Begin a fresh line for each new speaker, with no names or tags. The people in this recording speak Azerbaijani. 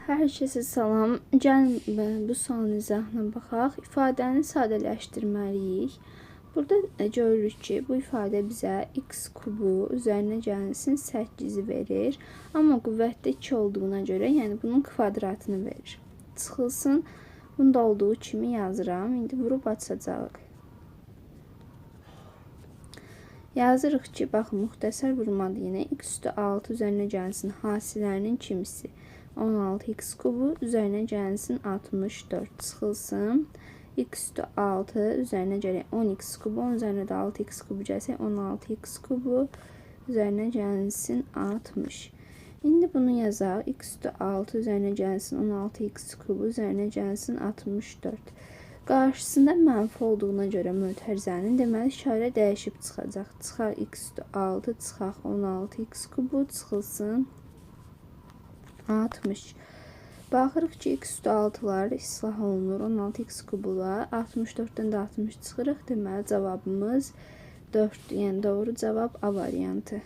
Hər kəsə salam. Gəlin bu sualın izahına baxaq. İfadəni sadələşdirməliyik. Burada görürük ki, bu ifadə bizə x kubu üzərinə gəlsin 8-i verir. Amma qüvvətdə 2 olduğuna görə, yəni bunun kvadratını verir. Çıxılsın. Bunda olduğu kimi yazıram. İndi vurub açacağıq. Yazırıq ki, baxın, müxtəsər vurmadı yenə. X üstü 6 üzərinə gəlsin hasillərinin kimisi. 16x kubu üzərinə gəlsin 64 çıxılsın. X üstü 6 üzərinə gələk 10x kubu, onun üzərinə də 6x kubu gəlsək 16x kubu üzərinə gəlsin 60. İndi bunu yazaq. X üstü 6 üzərinə gəlsin 16x kubu üzərinə gəlsin 64. Qarşısında mənfi olduğuna görə mötərizənin deməli işarə dəyişib çıxacaq. Çıxar x üstü 6, çıxaq 16x kubu çıxılsın 60. Baxırıq ki, x üstü 6'lar islah olunur. 16x kubula 64'dən də 60 çıxırıq. Deməli cavabımız 4'dür. Yəni doğru cavab A variantı.